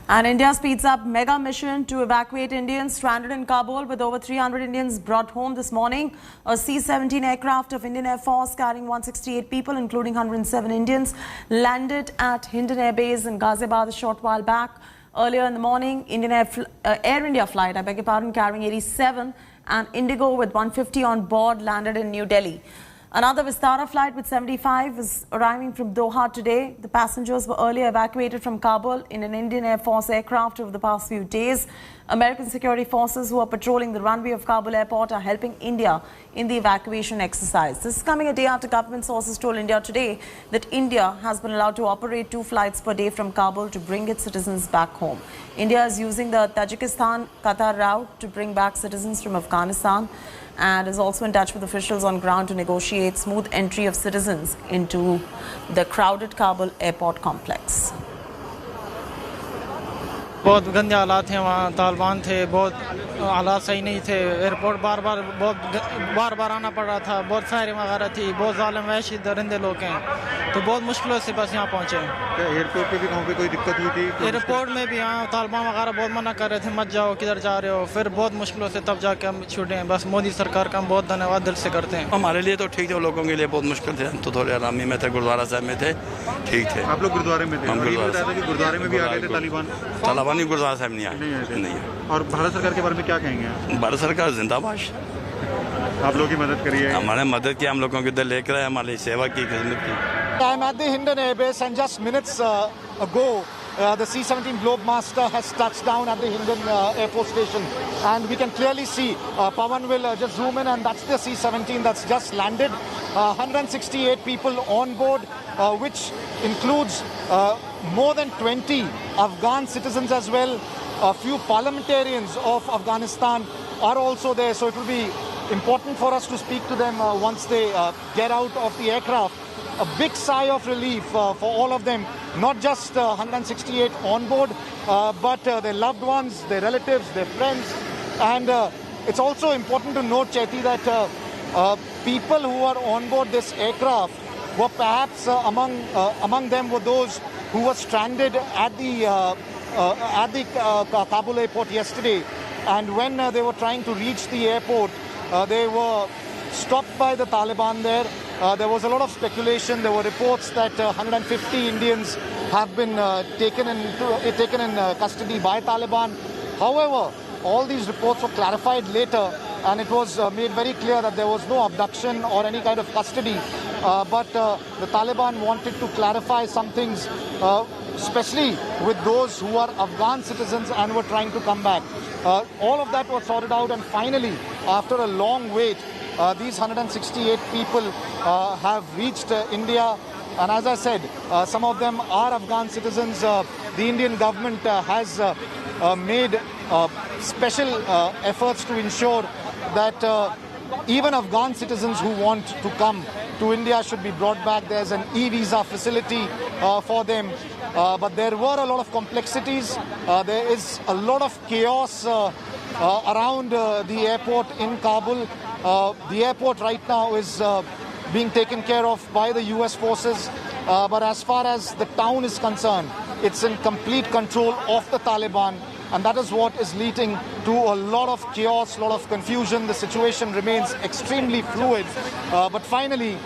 And India speeds up mega mission to evacuate Indians stranded in Kabul, with over 300 Indians brought home this morning. A C-17 aircraft of Indian Air Force carrying 168 people, including 107 Indians, landed at Hindon Air Base in Ghaziabad a short while back. Earlier in the morning, Air India flight, carrying 87 and Indigo with 150 on board landed in New Delhi. Another Vistara flight with 75 is arriving from Doha today. The passengers were earlier evacuated from Kabul in an Indian Air Force aircraft over the past few days. American security forces who are patrolling the runway of Kabul airport are helping India in the evacuation exercise. This is coming a day after government sources told India today that India has been allowed to operate 2 flights per day from Kabul to bring its citizens back home. India is using the Tajikistan-Qatar route to bring back citizens from Afghanistan, and is also in touch with officials on ground to negotiate smooth entry of citizens into the crowded Kabul airport complex. बहुत गंदे हालात थे वहाँ, तालिबान थे, बहुत हालात सही नहीं थे। एयरपोर्ट बार बार आना पड़ रहा था, बहुत फायरिंग वगैरह थी, बहुत जालिम वहशी दरिंदे लोग हैं, तो बहुत मुश्किलों से बस यहाँ पहुँचे। क्या एयरपोर्ट पे भी कहीं पे कोई दिक्कत हुई थी? एयरपोर्ट में भी यहाँ तालिबान वगैरह बहुत मना कर रहे थे, मत जाओ, किधर जा रहे हो। फिर बहुत मुश्किलों से तब जाके हम छूटे हैं। बस मोदी सरकार का हम बहुत धन्यवाद दिल से करते हैं। हमारे लिए तो ठीक थे, लोगों के लिए बहुत मुश्किल थे। हम तो थोड़े आरामी में थे, गुरुद्वारा साहब में थे, ठीक थे। आप लोग गुरुद्वारे में थे? हम गुरुद्वारे में भी आ गए थे तालिबान? तालिबान ही गुरुद्वारा साहब नहीं आए। नहीं। और भारत सरकार के बारे में क्या कहेंगे? भारत सरकार जिंदाबाद। आप लोगों की मदद करिए। हमारे मदद की, हम लोगों की इधर लेकर आए, हमारी सेवा की, खिदमत की। I'm at the Hindon Air Base, and just minutes ago, the C-17 Globemaster has touched down at the Hindon Airport Station, and we can clearly see Pawan will just zoom in, and that's the C-17 that's just landed. 168 people on board, which includes more than 20 Afghan citizens as well. A few parliamentarians of Afghanistan are also there, so it will be important for us to speak to them once they get out of the aircraft. A big sigh of relief for all of them, not just 168 on board, but their loved ones, their relatives, their friends. And it's also important to note, Chaiti, that people who are on board this aircraft were perhaps among them were those who were stranded at the Kabul airport yesterday. And when they were trying to reach the airport, they were stopped by the Taliban there. There was a lot of speculation. There were reports that 150 Indians have been taken in custody by Taliban. However, all these reports were clarified later, and it was made very clear that there was no abduction or any kind of custody. But the Taliban wanted to clarify some things, especially with those who are Afghan citizens and were trying to come back. All of that was sorted out, and finally, after a long wait, these 168 people have reached India. And as I said, some of them are Afghan citizens. The Indian government has made special efforts to ensure that even Afghan citizens who want to come to India should be brought back. There's an e-visa facility for them. But there were a lot of complexities. There is a lot of chaos around the airport in Kabul. The airport right now is being taken care of by the US forces. But as far as the town is concerned, it's in complete control of the Taliban. And that is what is leading to a lot of chaos, a lot of confusion. The situation remains extremely fluid. But finally,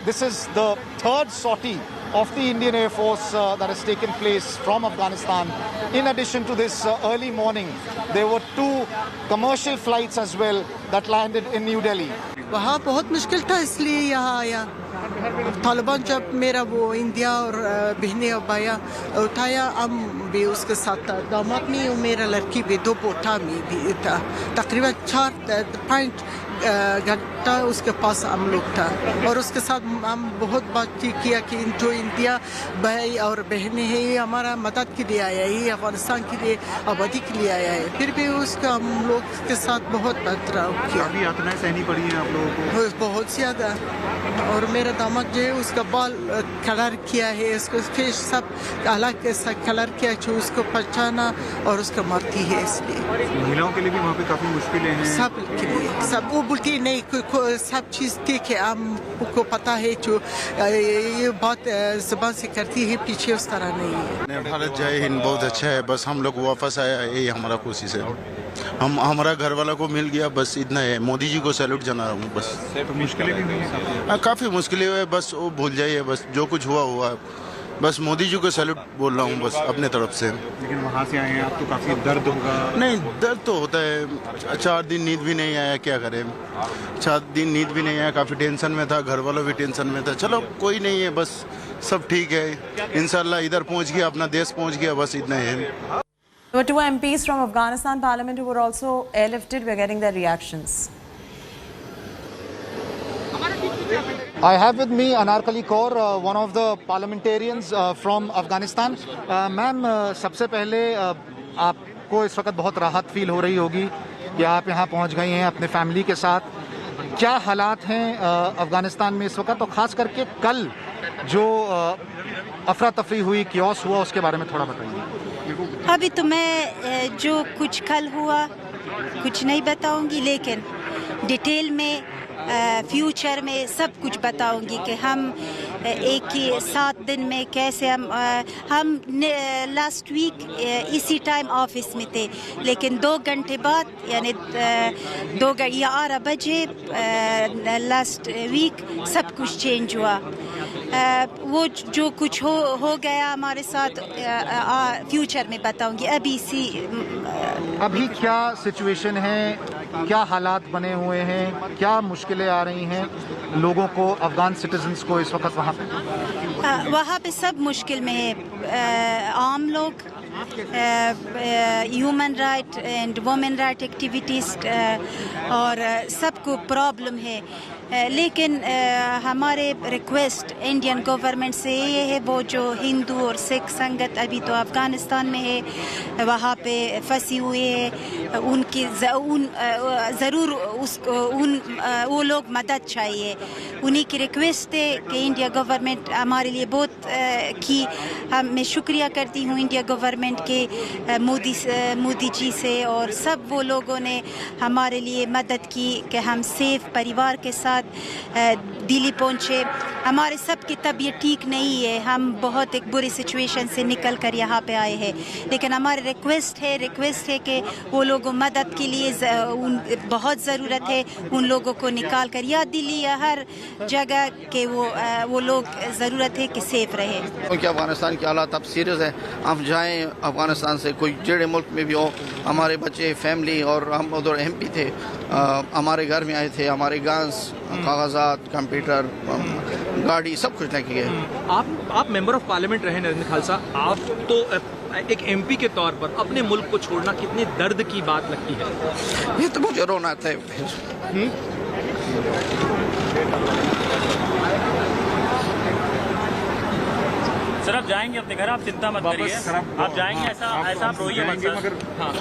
this is the third sortie of the Indian Air Force that has taken place from Afghanistan. In addition to this early morning, there were 2 commercial flights as well that landed in New Delhi. वहाँ बहुत मुश्किल था, इसलिए यहाँ आया। तालिबान जब मेरा वो इंडिया और बहने और भाया उठाया, हम भी उसके साथ था। दामाद में और मेरा लड़की भी 2 पोटा में भी था। तकरीबन 4.5 घंटा उसके पास हम लोग था, और उसके साथ हम बहुत बातचीत किया कि जो इंडिया भाई और बहनें हैं, ये हमारा मदद के लिए आया है, ये अफगानिस्तान के लिए आबादी के लिए आया है। फिर भी उसका हम लोग के साथ बहुत बर्ताव किया। काफी यातनाएं सहनी पड़ी हैं आप लोगों को? बहुत ज़्यादा। और मेरा दामाद जो है उसका बाल कलर किया है, उसको फेस सब अलग ऐसा कलर किया जो उसको पहचाना और उसका मरती है। इसलिए महिलाओं के लिए भी वहाँ पे काफी मुश्किलें हैं। सब के लिए, सब वो बोलती नहीं सब चीज़ ठीक है, आपको पता है जो ये बात ज़बान से करती है, पीछे उस तरह नहीं है। भारत जय हिंद बहुत अच्छा है, बस हम लोग वापस आया यही हमारा कोशिश है। हम हमारा घर वाला को मिल गया, बस इतना है। मोदी जी को सैल्यूट जना रहा हूँ बस। तो मुश्किलें भी नहीं है? काफ़ी मुश्किलें है, बस वो भूल जाइए, बस जो कुछ हुआ हुआ। बस मोदी जी को सैल्यूट बोल रहा हूँ बस अपने तरफ से। लेकिन वहाँ से आए हैं आप तो काफ़ी दर्द होगा? नहीं, दर्द तो होता है। 4 दिन नींद भी नहीं आया, क्या करें। 4 दिन नींद भी नहीं आया, काफ़ी टेंशन में था, घर वालों भी टेंशन में था। चलो कोई नहीं है, बस सब ठीक है इंशाल्लाह। इधर पहुँच गया, अपना देश पहुँच गया, बस इतना ही है। There were 2 MPs from Afghanistan Parliament who were also airlifted. We're getting their reactions. I have with me Anarkali Kaur, one of the parliamentarians from Afghanistan. Ma'am, सबसे पहले आपको इस वक्त बहुत राहत फील हो रही होगी कि आप यहाँ पहुँच गई हैं अपने फैमिली के साथ। क्या हालात हैं अफगानिस्तान में इस वक्त, और ख़ास करके कल जो अफरा तफरी हुई, कियोस हुआ, उसके बारे में थोड़ा बताइए। अभी तो मैं जो कुछ कल हुआ कुछ नहीं बताऊंगी, लेकिन डिटेल में फ्यूचर में सब कुछ बताऊंगी कि हम एक ही 7 दिन में कैसे हम लास्ट वीक इसी टाइम ऑफिस में थे, लेकिन 2 घंटे बाद यानी 11 बजे लास्ट वीक सब कुछ चेंज हुआ। वो जो कुछ हो गया हमारे साथ फ्यूचर में बताऊंगी। अभी क्या सिचुएशन है, क्या हालात बने हुए हैं, क्या मुश्किलें आ रही हैं लोगों को, अफगान सिटीजन्स को इस वक्त वहाँ पे सब मुश्किल में है। आम लोग human right and women right activities और सबको प्रॉब्लम है, लेकिन हमारे रिक्वेस्ट इंडियन गवर्नमेंट से ये है, वो जो हिंदू और सिख संगत अभी तो अफ़गानिस्तान में है, वहाँ पे फंसी हुई है, उनकी ज़रूर वो लोग मदद चाहिए। उन्हीं की रिक्वेस्ट है कि इंडिया गवर्नमेंट हमारे लिए बहुत की। मैं शुक्रिया करती हूँ इंडिया गवर्नमेंट के, मोदी जी से, और सब वो लोगों ने हमारे लिए मदद की कि हम सेफ परिवार के साथ दिल्ली पहुँचे। हमारे सब की तबीयत ठीक नहीं है, हम बहुत एक बुरी सिचुएशन से निकल कर यहाँ पे आए हैं, लेकिन हमारी रिक्वेस्ट है कि वो लोगों मदद के लिए बहुत ज़रूरत है, उन लोगों को निकाल कर, या दिल्ली या हर जगह के वो लोग ज़रूरत है कि सेफ रहे। क्योंकि अफ़गानिस्तान की हालात अब सीरियस है। हम जाएँ अफ़गानिस्तान से, कोई जेड़े मुल्क में भी हो, हमारे बच्चे, फैमिली, और हम उधर MP थे, हमारे घर में आए थे, हमारे गांस, कागजात, कंप्यूटर, गाड़ी, सब कुछ लेके गए। आप मेंबर ऑफ पार्लियामेंट रहे नरेंद्र खालसा, आप तो एक MP के तौर पर अपने मुल्क को छोड़ना कितनी दर्द की बात लगती है? ये तो मुझे रोना आता है। सर आप जाएंगे अपने घर, आप चिंता मत करिए, आप जाएंगे, ऐसा आप रोइए मत सर। हाँ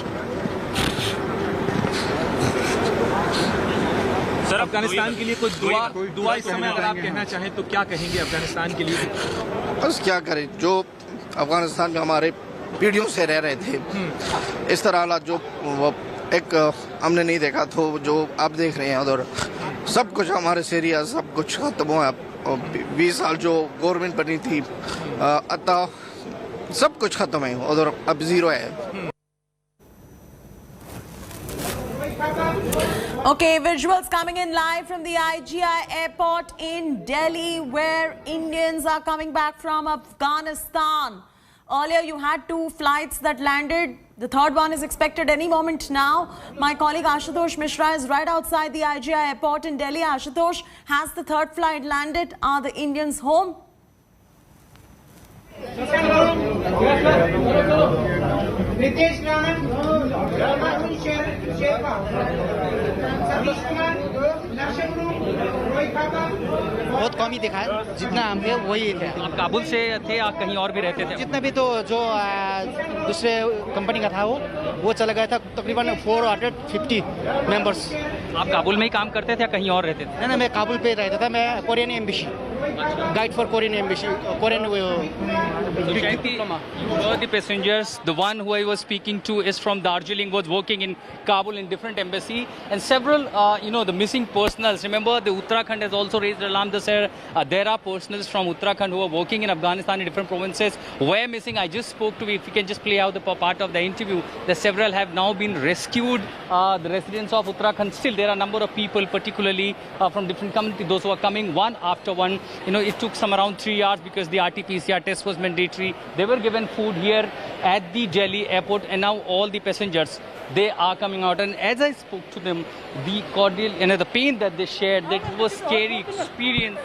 सर, अफगानिस्तान के लिए कोई दुआ इस समय अगर आप कहना चाहें तो क्या कहेंगे अफगानिस्तान के लिए? बस क्या करें, जो अफगानिस्तान में हमारे पीढ़ियों से रह रहे थे, इस तरह हालात जो एक हमने नहीं देखा, तो जो आप देख रहे हैं उधर सब कुछ हमारे सीरिया सब कुछ खत्म हुआ। 20 साल जो गवर्नमेंट बनी थी, अतः सब कुछ खत्म है उधर, अब ज़ीरो है। Okay, visuals coming in live from the IGI airport in Delhi, where Indians are coming back from Afghanistan. Earlier, you had 2 flights that landed. The third one is expected any moment now. My colleague Ashutosh Mishra is right outside the IGI airport in Delhi. Ashutosh, has the third flight landed? Are the Indians home? बहुत कम ही दिखा है, जितना हम थे वही थे। आप काबुल से थे, आप कहीं और भी रहते थे? जितना भी तो जो दूसरे कंपनी का था वो चला गया था, तकरीबन 450 मेंबर्स। आप काबुल में ही काम करते थे या कहीं और रहते थे? नहीं, मैं काबुल पे रहता था, मैं Korean embassy. Guide for Korean embassy Korean You were the passengers. The one who I was speaking to is from Darjeeling, was working in Kabul in different embassy, and several, the missing personals. Remember, the Uttarakhand has also raised alarm. There are personals from Uttarakhand who are working in Afghanistan in different provinces were missing. I just spoke to, if we can just play out the part of the interview, that several have now been rescued. The residents of Uttarakhand, still there are a number of people, particularly from different communities, those who are coming one after one. It took some around 3 hours because the RT-PCR test was mandatory. They were given food here at the Delhi airport, and now all the passengers, they are coming out. And as I spoke to them, the cordial, the pain that they shared, that it was scary experience.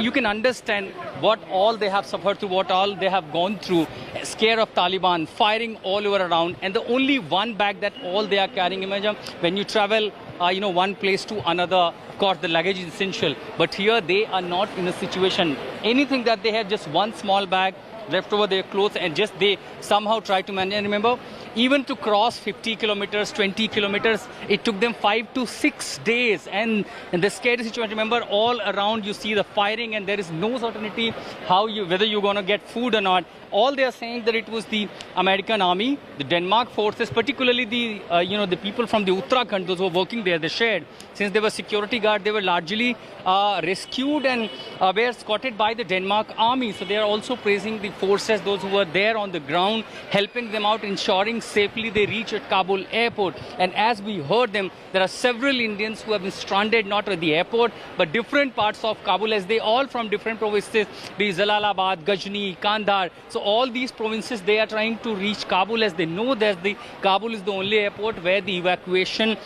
You can understand what all they have suffered through, what all they have gone through. Scare of Taliban, firing all over around, and the only one bag that all they are carrying. Imagine when you travel, one place to another. Of course, the luggage is essential, but here they are not in a situation. Anything that they had, just one small bag, left over their clothes, and just they somehow try to manage. And remember, even to cross 50 kilometers, 20 kilometers, it took them 5 to 6 days. And in the scary situation, remember, all around you see the firing, and there is no certainty whether you're going to get food or not. All they are saying that it was the American army, the Denmark forces, particularly the the people from the Uttarakhand, those who were working there, they shared. Since they were security guard, they were largely rescued and were escorted by the Denmark army. So they are also praising the forces, those who were there on the ground, helping them out, ensuring safely they reach at Kabul airport. And as we heard them, there are several Indians who have been stranded not at the airport, but different parts of Kabul, as they all from different provinces, be Jalalabad, Ghazni, Kandahar. So all these provinces, they are trying to reach Kabul, as they know that Kabul is the only airport where the evacuation,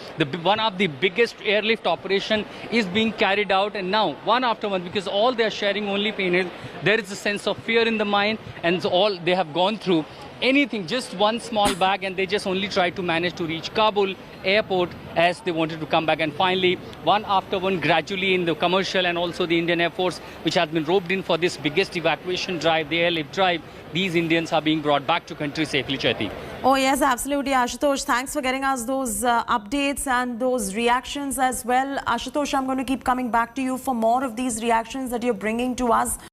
one of the biggest airlift operation is being carried out. And now, one after one, because all they are sharing only pain is, there is a sense of fear in the mind, and so all they have gone through. Anything, just one small bag, and they just only try to manage to reach Kabul airport as they wanted to come back. And finally, one after one, gradually in the commercial and also the Indian Air Force, which has been roped in for this biggest evacuation drive, the airlift drive, these Indians are being brought back to country safely, Chaiti. Oh yes, absolutely, Ashutosh. Thanks for getting us those updates and those reactions as well. Ashutosh, I'm going to keep coming back to you for more of these reactions that you're bringing to us.